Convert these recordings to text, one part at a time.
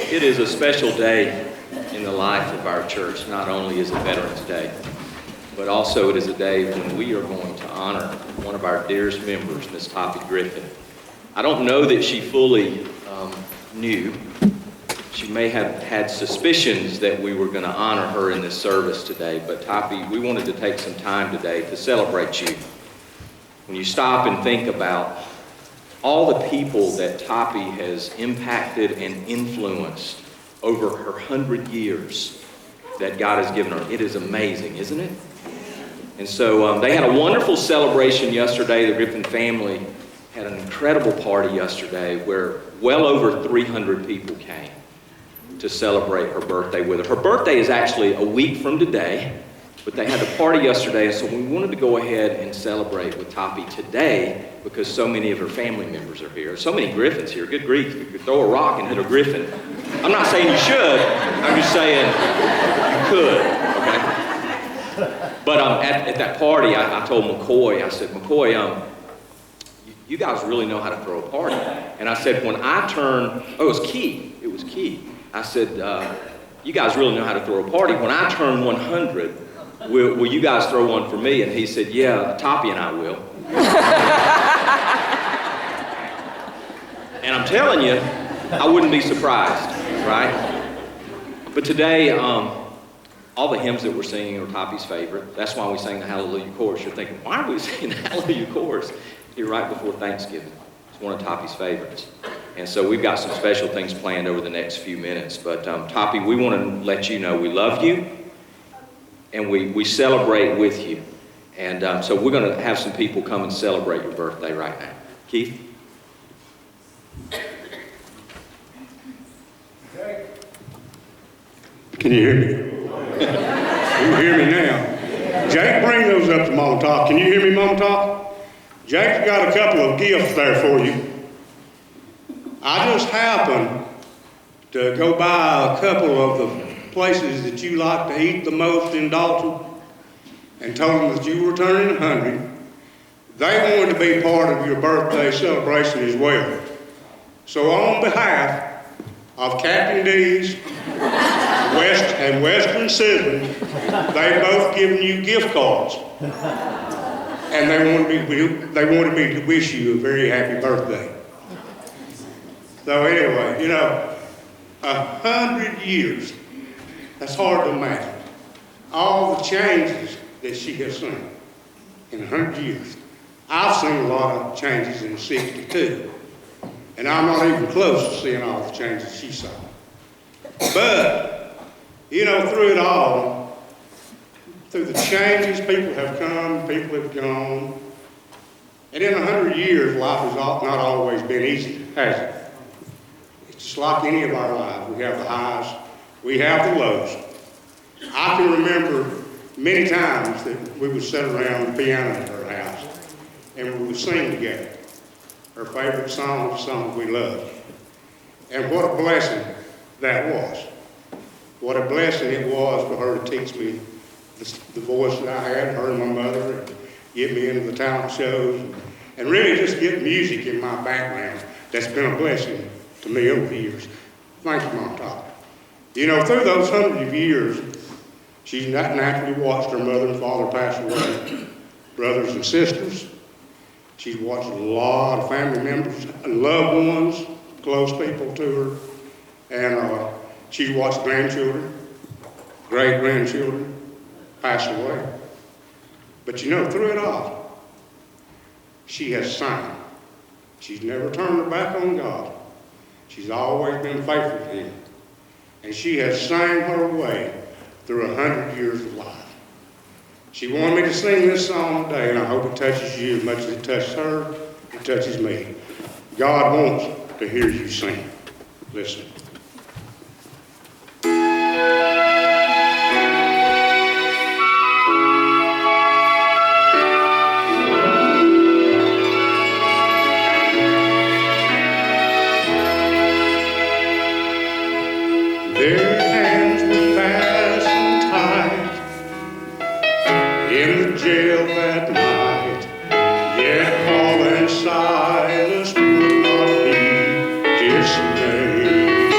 It is a special day in the life of our church. Not only is it Veterans Day, but also it is a day when we are going to honor one of our dearest members, Miss Toppi Griffin. I don't know that she fully knew. She may have had suspicions that we were going to honor her in this service today, but Toppi, we wanted to take some time today to celebrate you. When you stop and think about all the people that Toppi has impacted and influenced over her 100 years that God has given her, it is amazing, isn't it? And so they had a wonderful celebration yesterday. The Griffin family had an incredible party yesterday where well over 300 people came to celebrate her birthday with her. Her birthday is actually a week from today, but they had the party yesterday, and so we wanted to go ahead and celebrate with Toppi today because so many of her family members are here. So many Griffins here. Good grief, you could throw a rock and hit a Griffin. I'm not saying you should, I'm just saying you could, okay? But at that party, I told McCoy, I said, McCoy, you guys really know how to throw a party. And I said, when I turn, it was Key. I said, you guys really know how to throw a party. When I turn 100, will you guys throw one for me? And he said, yeah, Toppi and I will. And I'm telling you, I wouldn't be surprised, right? But today, all the hymns that we're singing are Toppi's favorite. That's why we sang the Hallelujah Chorus. You're thinking, why are we singing the Hallelujah Chorus here right before Thanksgiving? It's one of Toppi's favorites. And so we've got some special things planned over the next few minutes. But Toppi, we want to let you know we love you and we celebrate with you. And so we're going to have some people come and celebrate your birthday right now. Keith? Can you hear me? You can hear me now. Jake, bring those up to Mama Top. Can you hear me, Mama Top? Jake's got a couple of gifts there for you. I just happened to go by a couple of the places that you like to eat the most in Dalton and told them that you were turning 100. They wanted to be part of your birthday celebration as well. So on behalf of Captain D's and Western Sizzling, they both given you gift cards. And they wanted me to wish you a very happy birthday. So anyway, you know, 100 years, that's hard to imagine. All the changes that she has seen in 100 years. I've seen a lot of changes in 62, and I'm not even close to seeing all the changes she saw. But, you know, through it all, through the changes, people have come, people have gone, and in 100 years, life has not always been easy, has it? It's just like any of our lives. We have the highs, we have the lows. I can remember many times that we would sit around the piano at her house and we would sing together. Her favorite songs, songs we loved. And what a blessing that was. What a blessing it was for her to teach me the voice that I had, her and my mother, and get me into the talent shows, and really just get music in my background. That's been a blessing to me over the years. Thank you, Mom Top. You know, through those 100 years, she's not naturally watched her mother and father pass away, brothers and sisters. She's watched a lot of family members, loved ones, close people to her, and she's watched grandchildren, great-grandchildren pass away. But you know, through it all, she has sang. She's never turned her back on God. She's always been faithful to Him. And she has sang her way through 100 years of life. She wanted me to sing this song today, and I hope it touches you as much as it touches her, it touches me. God wants to hear you sing. Listen. Their hands were fastened tight in the jail that night, yet Paul and Silas would not be dismayed.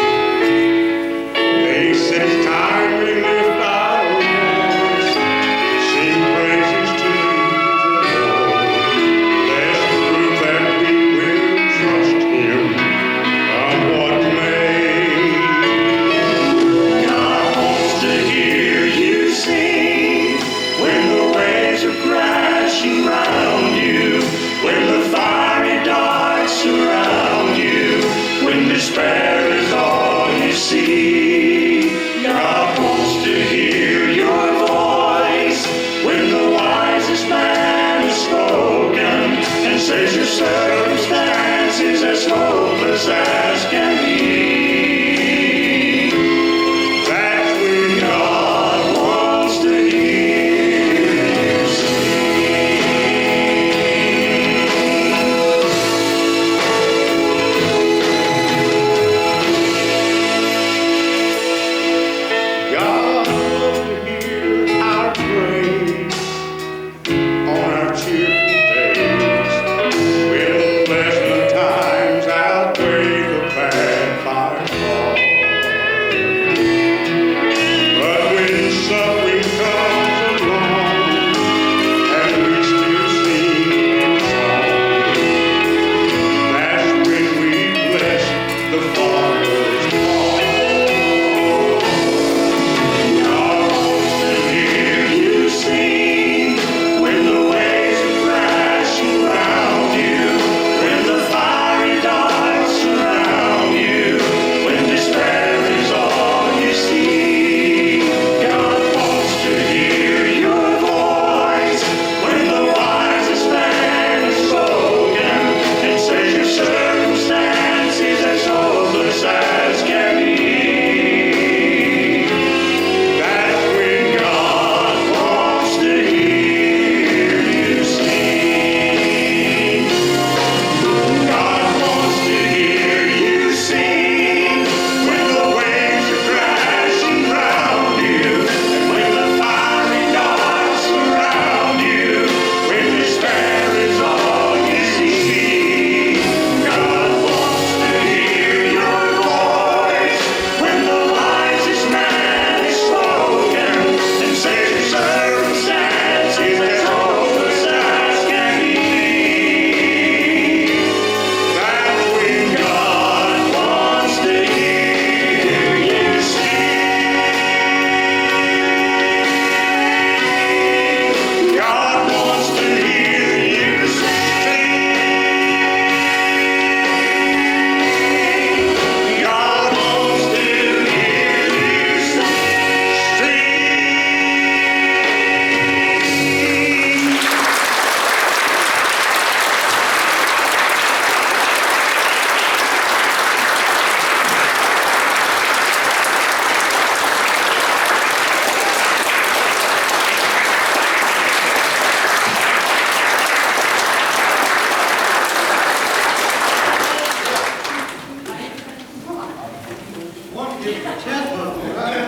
Want to get your chest buffalo, right?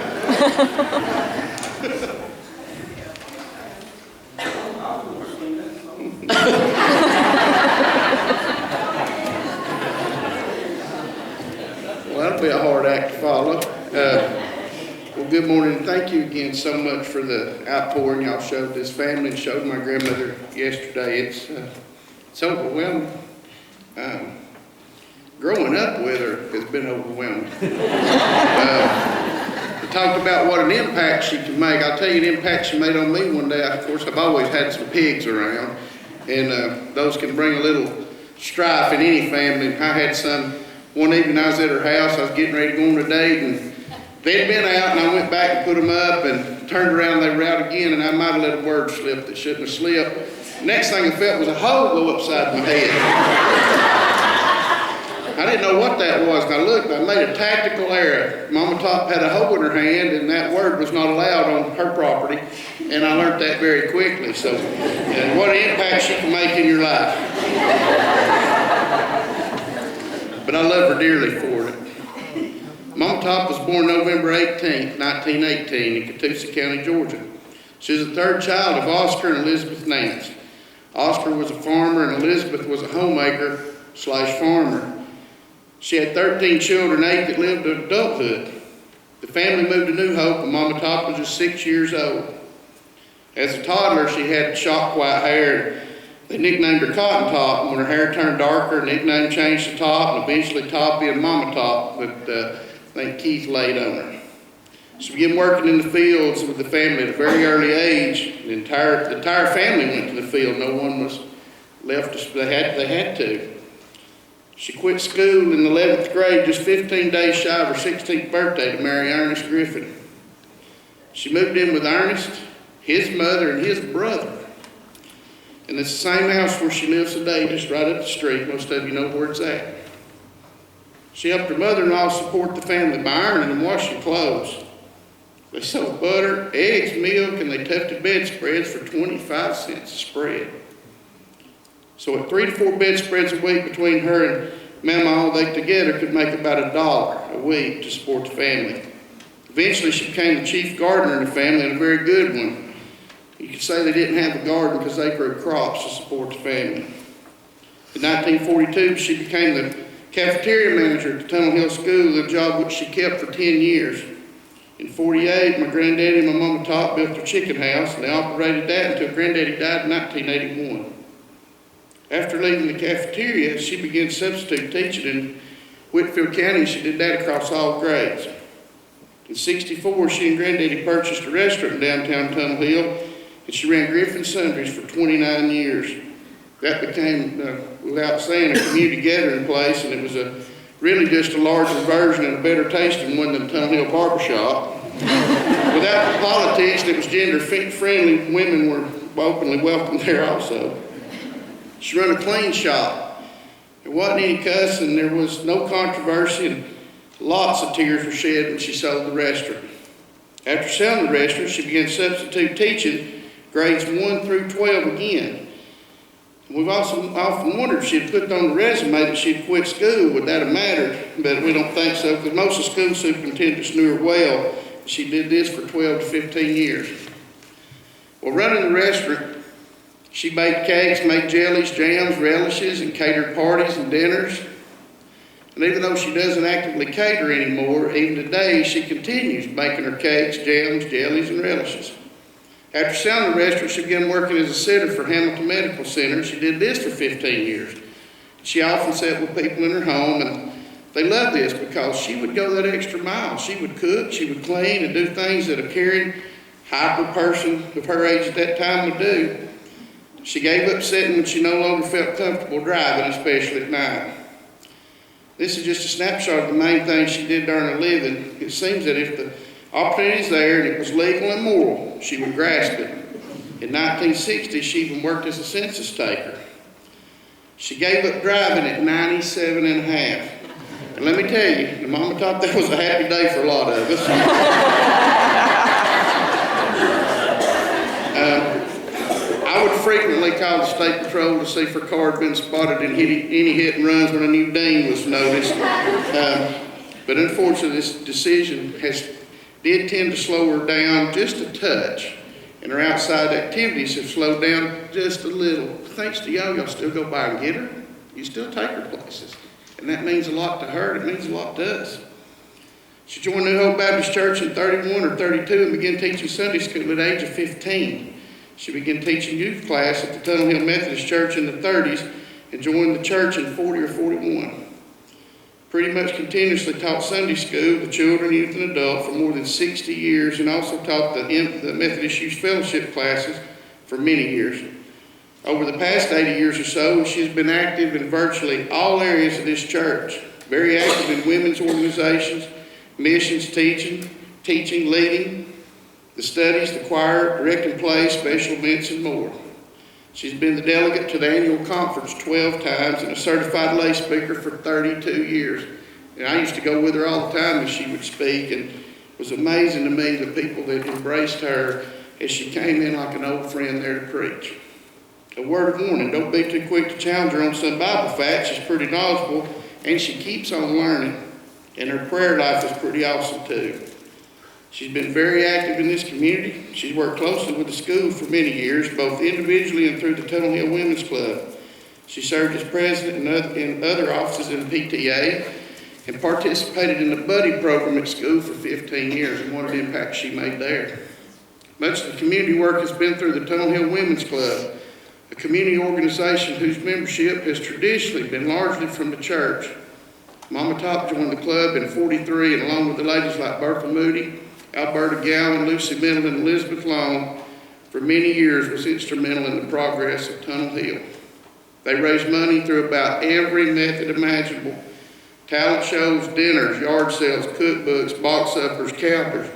Well, that'll be a hard act to follow. Well, good morning, and thank you again so much for the outpouring y'all showed this family and showed my grandmother yesterday. It's overwhelming. Growing up with her has been overwhelming. We talked about what an impact she can make. I'll tell you the impact she made on me one day. Of course, I've always had some pigs around, and those can bring a little strife in any family. I had some one evening. I was at her house. I was getting ready to go on a date, and they'd been out, and I went back and put them up and turned around. They were out again, and I might have let a word slip that shouldn't have slipped. Next thing I felt was a hole go upside my head. I didn't know what that was, and I looked, and I made a tactical error. Mama Top had a hoe in her hand, and that word was not allowed on her property, and I learned that very quickly. So, and what an impact she can make in your life. But I love her dearly for it. Mama Top was born November 18th, 1918 in Catoosa County, Georgia. She was the third child of Oscar and Elizabeth Nance. Oscar was a farmer, and Elizabeth was a homemaker/farmer. She had 13 children, 8 that lived to adulthood. The family moved to New Hope when Mama Top was just 6 years old. As a toddler, she had shock white hair. They nicknamed her Cotton Top, and when her hair turned darker, the nickname changed to Top, and eventually Toppi and Mama Top, but I think Keith laid on her. She began working in the fields with the family at a very early age. The entire family went to the field. No one was left. They had to. She quit school in the 11th grade, just 15 days shy of her 16th birthday, to marry Ernest Griffin. She moved in with Ernest, his mother, and his brother. And it's the same house where she lives today, just right up the street. Most of you know where it's at. She helped her mother-in-law support the family by ironing and washing clothes. They sold butter, eggs, milk, and they tufted bedspreads for 25 cents a spread. So at 3 to 4 bedspreads a week between her and Mama, all they together could make about $1 a week to support the family. Eventually she became the chief gardener in the family, and a very good one. You could say they didn't have a garden because they grew crops to support the family. In 1942, she became the cafeteria manager at the Tunnel Hill School, a job which she kept for 10 years. In 1948, my granddaddy and my Mama Top built their chicken house, and they operated that until Granddaddy died in 1981. After leaving the cafeteria, she began substitute teaching in Whitfield County. She did that across all grades. In 1964, she and Granddaddy purchased a restaurant in downtown Tunnel Hill, and she ran Griffin Sundries for 29 years. That became, without saying, a community gathering place, and it was really just a larger version and a better tasting one than Tunnel Hill Barbershop. Without the politics, it was gender-friendly. Women were openly welcome there also. She ran a clean shop. There wasn't any cussing, there was no controversy, and lots of tears were shed when she sold the restaurant. After selling the restaurant, she began substitute teaching grades 1 through 12 again. We've also often wondered if she'd put on the resume that she'd quit school. Would that have mattered? But we don't think so, because most of the school superintendents knew her well. She did this for 12 to 15 years. Well, running the restaurant, she baked cakes, made jellies, jams, relishes, and catered parties and dinners. And even though she doesn't actively cater anymore, even today she continues baking her cakes, jams, jellies, and relishes. After selling the restaurant, she began working as a sitter for Hamilton Medical Center. She did this for 15 years. She often sat with people in her home, and they loved this because she would go that extra mile. She would cook, she would clean, and do things that a caring, hyper person of her age at that time would do. She gave up sitting when she no longer felt comfortable driving, especially at night. This is just a snapshot of the main things she did during her living. It seems that if the opportunity is there and it was legal and moral, she would grasp it. In 1960, she even worked as a census taker. She gave up driving at 97 and a half. And let me tell you, the Mama Top, that was a happy day for a lot of us. I would frequently call the state patrol to see if her car had been spotted in any hit and runs when a new ding was noticed. But but unfortunately this decision did tend to slow her down just a touch, and her outside activities have slowed down just a little. Thanks to y'all still go by and get her. You still take her places, and that means a lot to her, and it means a lot to us. She joined New Hope Baptist Church in 31 or 32 and began teaching Sunday school at the age of 15. She began teaching youth class at the Tunnel Hill Methodist Church in the 30s and joined the church in 40 or 41. Pretty much continuously taught Sunday school to children, youth, and adult for more than 60 years, and also taught the Methodist Youth Fellowship classes for many years. Over the past 80 years or so, she's been active in virtually all areas of this church. Very active in women's organizations, missions, teaching, leading, the studies, the choir, directing plays, special events, and more. She's been the delegate to the annual conference 12 times and a certified lay speaker for 32 years. And I used to go with her all the time as she would speak, and it was amazing to me the people that embraced her as she came in like an old friend there to preach. A word of warning, don't be too quick to challenge her on some Bible facts. She's pretty knowledgeable, and she keeps on learning. And her prayer life is pretty awesome too. She's been very active in this community. She's worked closely with the school for many years, both individually and through the Tunnel Hill Women's Club. She served as president in other offices in PTA and participated in the buddy program at school for 15 years, and what an impact she made there. Much of the community work has been through the Tunnel Hill Women's Club, a community organization whose membership has traditionally been largely from the church. Mama Top joined the club in 43, and along with the ladies like Bertha Moody, Alberta Gowan, Lucy Middleton, and Elizabeth Long, for many years was instrumental in the progress of Tunnel Hill. They raised money through about every method imaginable: talent shows, dinners, yard sales, cookbooks, box suppers, calendars.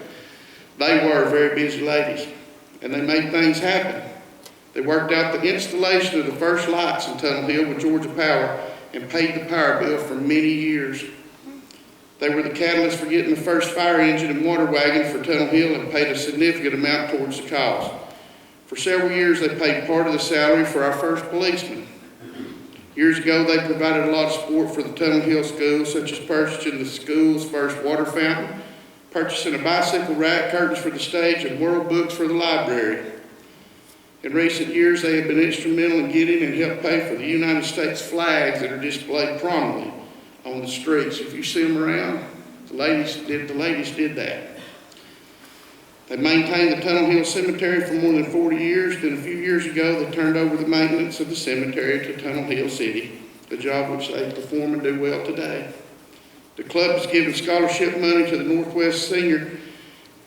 They were very busy ladies, and they made things happen. They worked out the installation of the first lights in Tunnel Hill with Georgia Power and paid the power bill for many years. They were the catalyst for getting the first fire engine and water wagon for Tunnel Hill and paid a significant amount towards the cost. For several years, they paid part of the salary for our first policeman. Years ago, they provided a lot of support for the Tunnel Hill schools, such as purchasing the school's first water fountain, purchasing a bicycle rack, curtains for the stage, and world books for the library. In recent years, they have been instrumental in getting and helped pay for the United States flags that are displayed prominently on the streets. If you see them around, the ladies did that. They maintained the Tunnel Hill Cemetery for more than 40 years. Then a few years ago, they turned over the maintenance of the cemetery to Tunnel Hill City, a job which they perform and do well today. The club has given scholarship money to the Northwest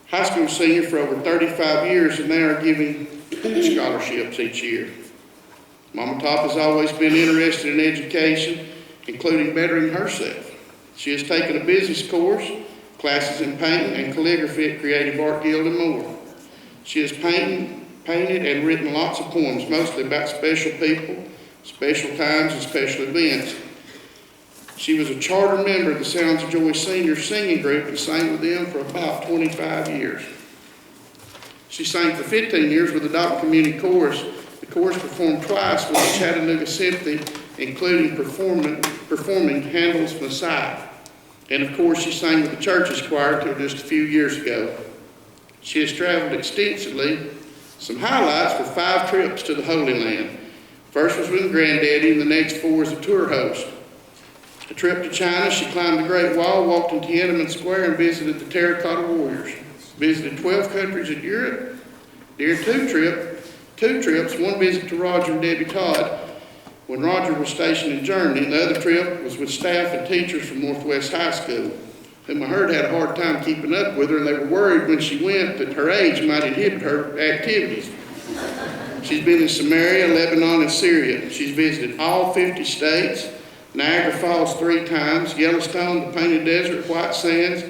High School senior for over 35 years, and they are giving 2 scholarships each year. Mama Top has always been interested in education, including bettering herself. She has taken a business course, classes in painting and calligraphy at Creative Art Guild, and more. She has painted and written lots of poems, mostly about special people, special times, and special events. She was a charter member of the Sounds of Joy Senior Singing Group and sang with them for about 25 years. She sang for 15 years with the Dalton Community Chorus. The chorus performed twice with the Chattanooga Symphony, including performing Handel's Messiah. And of course, she sang with the church's choir until just a few years ago. She has traveled extensively. Some highlights were 5 trips to the Holy Land. First was with Granddaddy, and the next 4 as a tour host. A trip to China, she climbed the Great Wall, walked in Tiananmen Square, and visited the Terracotta Warriors. Visited 12 countries in Europe. During 2 trips, one visit to Roger and Debbie Todd when Roger was stationed in Germany, and the other trip was with staff and teachers from Northwest High School, whom I heard had a hard time keeping up with her, and they were worried when she went that her age might inhibit her activities. She's been in Samaria, Lebanon, and Syria. She's visited all 50 states, Niagara Falls 3 times, Yellowstone, the Painted Desert, White Sands,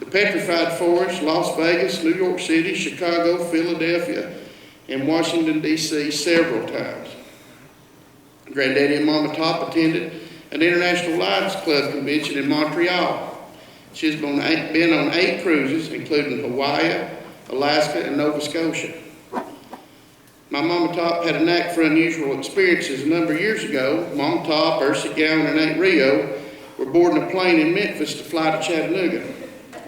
the Petrified Forest, Las Vegas, New York City, Chicago, Philadelphia, and Washington, D.C. several times. Granddaddy and Mama Top attended an International Lions Club convention in Montreal. She has been on 8 cruises, including Hawaii, Alaska, and Nova Scotia. My Mama Top had a knack for unusual experiences. A number of years ago, Mama Top, Ursa Gowan, and Aunt Rio were boarding a plane in Memphis to fly to Chattanooga.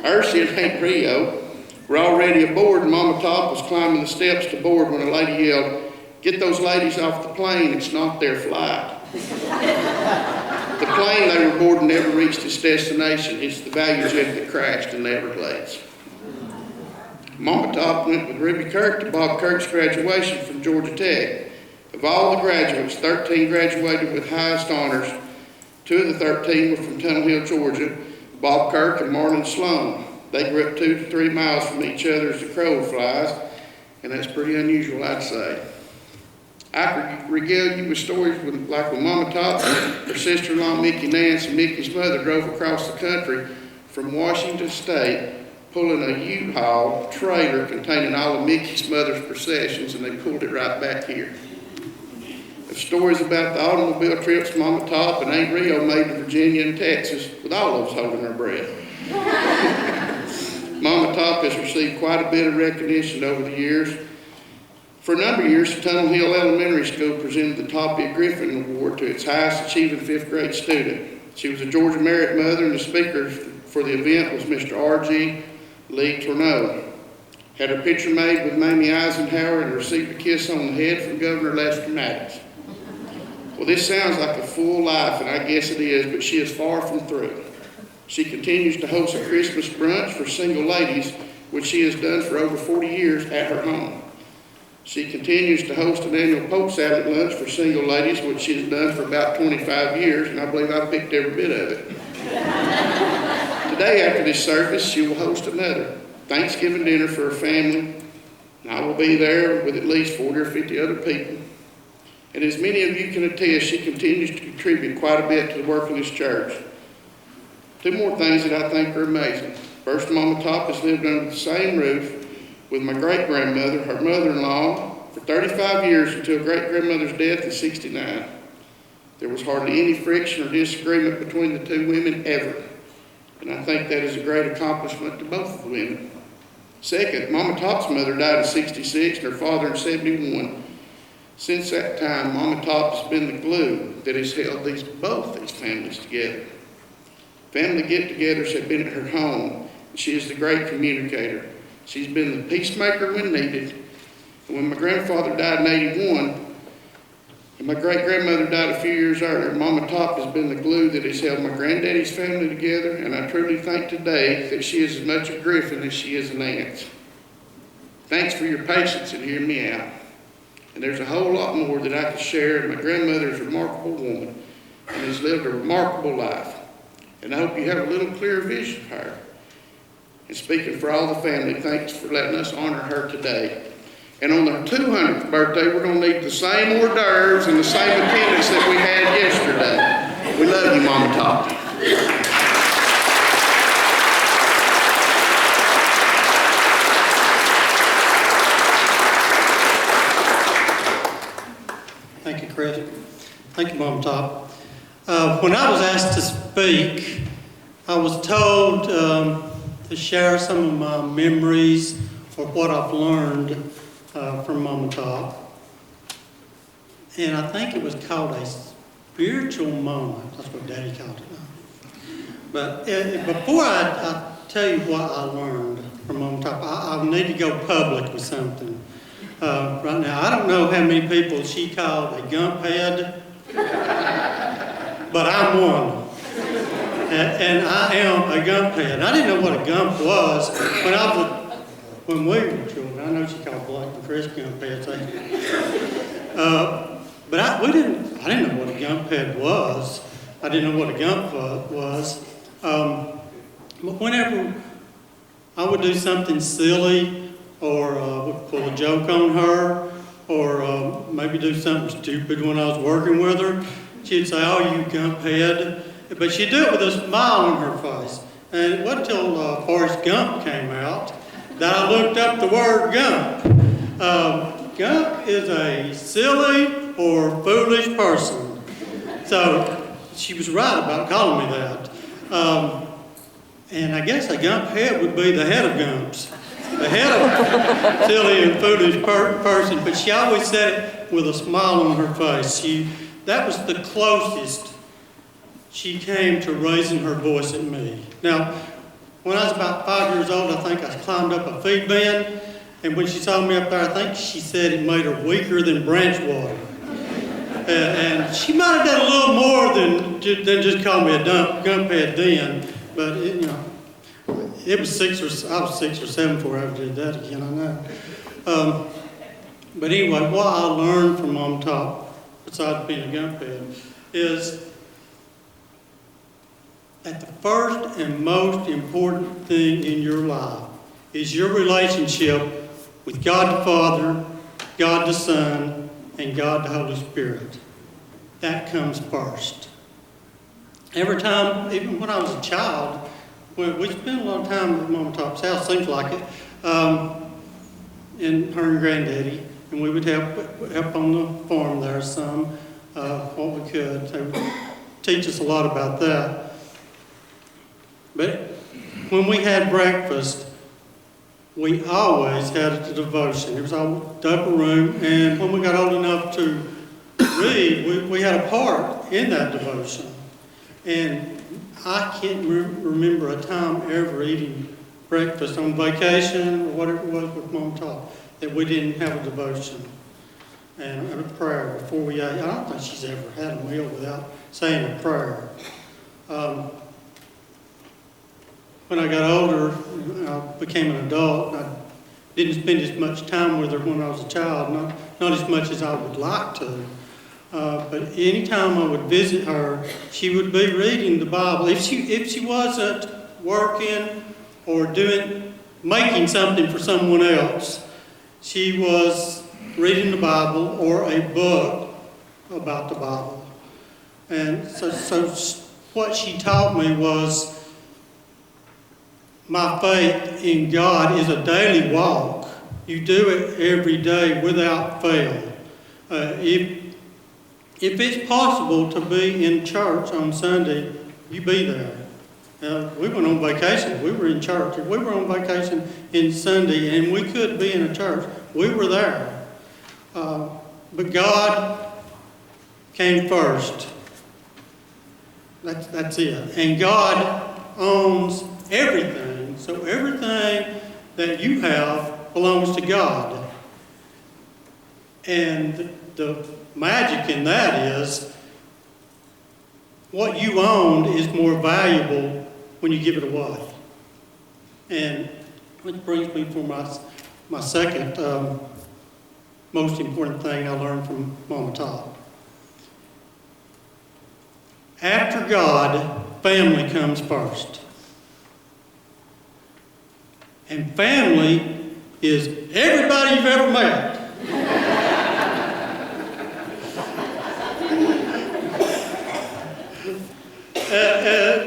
Ursi and Aunt Rio were already aboard, and Mama Top was climbing the steps to board when a lady yelled, "Get those ladies off the plane, it's not their flight." The plane they were boarding never reached its destination. It's the value jet that crashed in the Everglades. Mama Top went with Ruby Kirk to Bob Kirk's graduation from Georgia Tech. Of all the graduates, 13 graduated with highest honors. 2 of the 13 were from Tunnel Hill, Georgia, Bob Kirk and Marlon Sloan. They grew up 2 to 3 miles from each other as the crow flies, and that's pretty unusual, I'd say. I could regale you with stories like when Mama Top, her sister-in-law Mickey Nance, and Mickey's mother drove across the country from Washington State, pulling a U-Haul trailer containing all of Mickey's mother's possessions, and they pulled it right back here. There's stories about the automobile trips Mama Top and Aunt Rio made to Virginia and Texas, with all of us holding our breath. Mama Top has received quite a bit of recognition over the years. For a number of years, Tunnel Hill Elementary School presented the Toppi Griffin Award to its highest achieving 5th grade student. She was a Georgia Merit Mother, and the speaker for the event was Mr. R.G. Lee Tourneau. Had her picture made with Mamie Eisenhower and received a kiss on the head from Governor Lester Maddox. Well, this sounds like a full life, and I guess it is, but she is far from through. She continues to host a Christmas brunch for single ladies, which she has done for over 40 years at her home. She continues to host an annual poke salad lunch for single ladies, which she has done for about 25 years, and I believe I picked every bit of it. Today, after this service, she will host another Thanksgiving dinner for her family, and I will be there with at least 40 or 50 other people. And as many of you can attest, she continues to contribute quite a bit to the work of this church. 2 more things that I think are amazing. First, Mama Top has lived under the same roof with my great-grandmother, her mother-in-law, for 35 years until great-grandmother's death in '69. There was hardly any friction or disagreement between the 2 women ever, and I think that is a great accomplishment to both of the women. Second, Mama Top's mother died at 66 and her father in 71. Since that time, Mama Top has been the glue that has held both these families together. Family get-togethers have been at her home, and she is the great communicator. She's been the peacemaker when needed. And when my grandfather died in '81, and my great-grandmother died a few years earlier, Mama Top has been the glue that has held my granddaddy's family together, and I truly think today that she is as much a Griffin as she is an Nance. Thanks for your patience in hearing me out. And there's a whole lot more that I could share. My grandmother is a remarkable woman and has lived a remarkable life. And I hope you have a little clearer vision of her. And speaking for all the family, thanks for letting us honor her today. And on her 200th birthday, we're going to need the same hors d'oeuvres and the same attendance that we had yesterday. We love you, Mama Top. Thank you, Chris. Thank you, Mama Top. When I was asked to speak, I was told to share some of my memories or what I've learned from Mama Top. And I think it was called a spiritual moment. That's what Daddy called it. But before I tell you what I learned from Mama Top, I need to go public with something. Right now, I don't know how many people she called a gump head, but I'm one. And I am a gump head. I didn't know what a gump was when we were children. I know she called Blake and Chris gump heads. But I didn't know what a gump head was. I didn't know what a gump was. But whenever I would do something silly, or would pull a joke on her, or maybe do something stupid when I was working with her, she'd say, "Oh, you gump head." But she'd do it with a smile on her face. And it wasn't until Forrest Gump came out that I looked up the word gump. Gump is a silly or foolish person. So she was right about calling me that. And I guess a gump head would be the head of gumps. The head of a silly and foolish person, but she always said it with a smile on her face. That was the closest she came to raising her voice at me. Now, when I was about 5 years old, I think I climbed up a feed bin, and when she saw me up there, I think she said it made her weaker than branch water. And she might have done a little more than just call me a gumphead then, but it was I was 6 or 7 before I ever did that again, I know. But anyway, what I learned from Mom Top, besides being a gumphead, is that the first and most important thing in your life is your relationship with God the Father, God the Son, and God the Holy Spirit. That comes first. Every time, even when I was a child, we spent a lot of time at Mom Top's house, seems like it, and her and Granddaddy, and we would help on the farm there some, what we could. They would teach us a lot about that. But when we had breakfast, we always had a devotion. It was all upper room, and when we got old enough to read, we had a part in that devotion. And I can't remember a time ever eating breakfast on vacation or whatever it was with Mom Top that we didn't have a devotion and a prayer before we ate. I don't think she's ever had a meal without saying a prayer. When I got older, I became an adult. I didn't spend as much time with her when I was a child, not as much as I would like to. But anytime I would visit her, she would be reading the Bible. If she wasn't working or making something for someone else, she was reading the Bible or a book about the Bible. And so what she taught me was my faith in God is a daily walk. You do it every day without fail. If it's possible to be in church on Sunday, you be there. We went on vacation. We were in church. If we were on vacation in Sunday and we could be in a church, we were there. But God came first. That's it. And God owns everything. So everything that you have belongs to God. And the magic in that is what you own is more valuable when you give it away. And which brings me for my second most important thing I learned from Mama Top. After God, family comes first. And family is everybody you've ever met.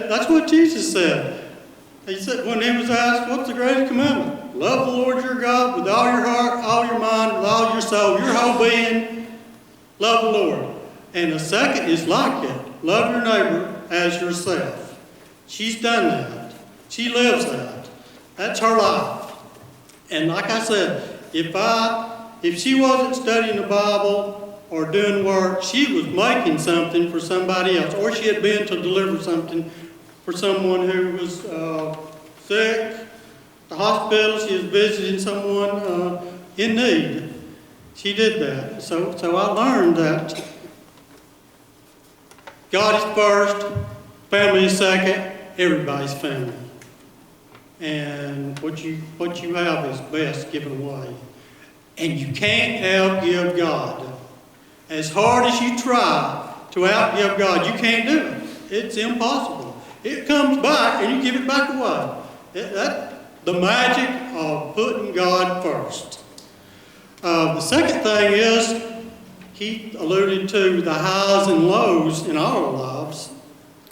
That's what Jesus said. He said, when he was asked, what's the greatest commandment? Love the Lord your God with all your heart, all your mind, with all your soul, your whole being. Love the Lord. And the second is like it. Love your neighbor as yourself. She's done that. She lives that. That's her life. And like I said, if she wasn't studying the Bible or doing work, she was making something for somebody else, or she had been to deliver something for someone who was sick, the hospital. She was visiting someone in need. She did that. So I learned that God is first, family is second, everybody's family. And what you have is best given away. And you can't outgive God. As hard as you try to outgive God, you can't do it. It's impossible. It comes back and you give it back away. That's the magic of putting God first. The second thing is, he alluded to the highs and lows in our lives.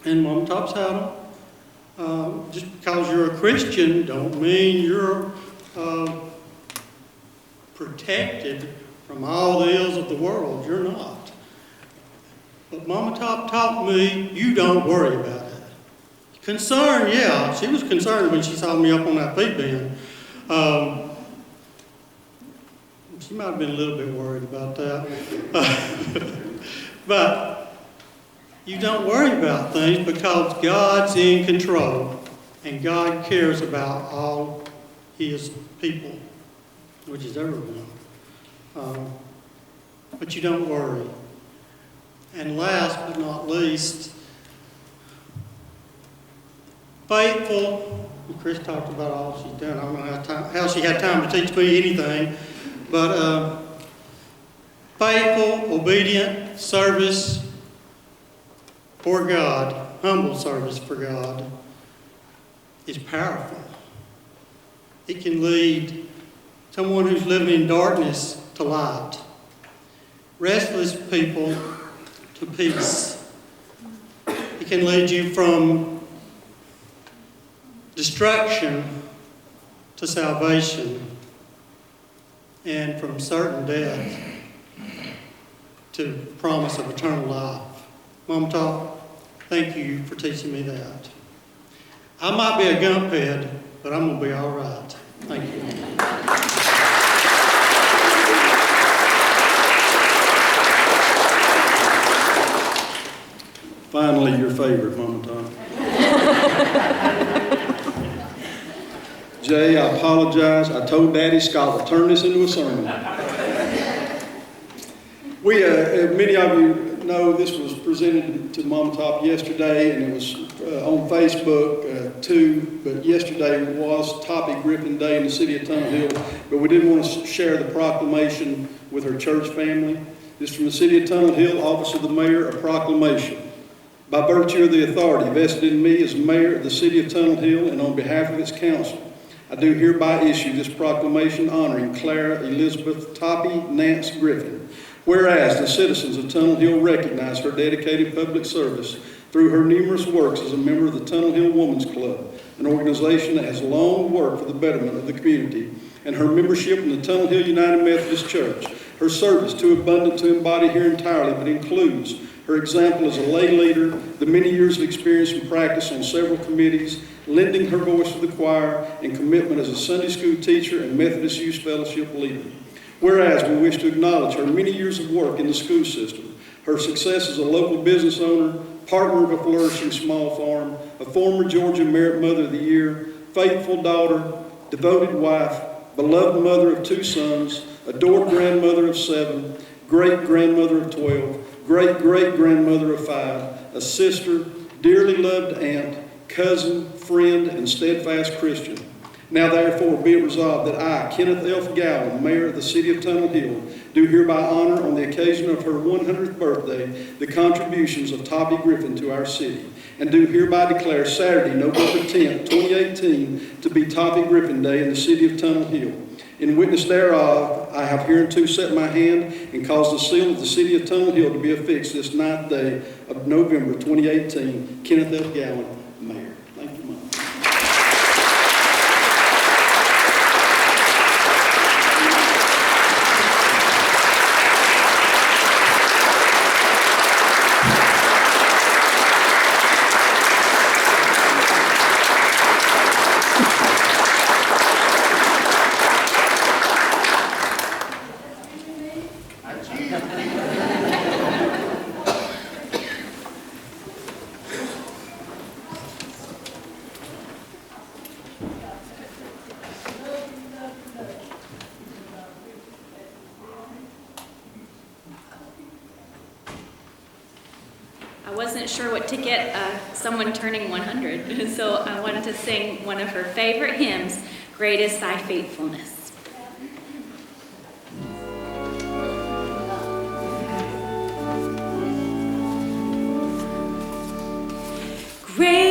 And Mom Top's had them. Just because you're a Christian don't mean you're protected from all the ills of the world. You're not. But Mama Top taught me, you don't worry about it. Concern, yeah, she was concerned when she saw me up on that feed bin. She might have been a little bit worried about that. But you don't worry about things because God's in control and God cares about all His people, which is everyone. But you don't worry. And last but not least, faithful. Chris talked about all she's done. I don't know how she had time to teach me anything, but faithful, obedient service for God, humble service for God, is powerful. It can lead someone who's living in darkness to light, restless people to peace. It can lead you from destruction to salvation, and from certain death to promise of eternal life. Mama Top, thank you for teaching me that. I might be a gump head, but I'm going to be all right. Thank you. Finally, your favorite, Mama Tom. Jay, I apologize. I told Daddy Scott to turn this into a sermon. Many of you know this was presented to Mama Top yesterday, and it was on Facebook too. But yesterday was Toppi Griffin Day in the city of Tunnel Hill. But we did want to share the proclamation with her church family. This is from the city of Tunnel Hill, Office of the Mayor, a proclamation. By virtue of the authority vested in me as mayor of the city of Tunnel Hill and on behalf of its council, I do hereby issue this proclamation honoring Clara Elizabeth Toppi Nance Griffin. Whereas the citizens of Tunnel Hill recognize her dedicated public service through her numerous works as a member of the Tunnel Hill Women's Club, an organization that has long worked for the betterment of the community, and her membership in the Tunnel Hill United Methodist Church. Her service too abundant to embody here entirely, but includes her example as a lay leader, the many years of experience and practice on several committees, lending her voice to the choir, and commitment as a Sunday school teacher and Methodist Youth Fellowship leader. Whereas we wish to acknowledge her many years of work in the school system, her success as a local business owner, partner of a flourishing small farm, a former Georgia Merit Mother of the Year, faithful daughter, devoted wife, beloved mother of 2 sons, adored grandmother of 7, great-grandmother of 12, great-great-grandmother of 5, a sister, dearly loved aunt, cousin, friend, and steadfast Christian. Now therefore be it resolved that I, Kenneth F. Gowan, Mayor of the City of Tunnel Hill, do hereby honor on the occasion of her 100th birthday the contributions of Toppi Griffin to our city, and do hereby declare Saturday, November 10th, 2018 to be Toppi Griffin Day in the City of Tunnel Hill. In witness thereof, I have hereunto set my hand and caused the seal of the City of Tunnel Hill to be affixed this 9th day of November 2018. Kenneth F. Gowan, Mayor. Thank you, Mom. I wasn't sure what to get someone turning 100, so I wanted to sing one of her favorite hymns, Great is Thy Faithfulness. Great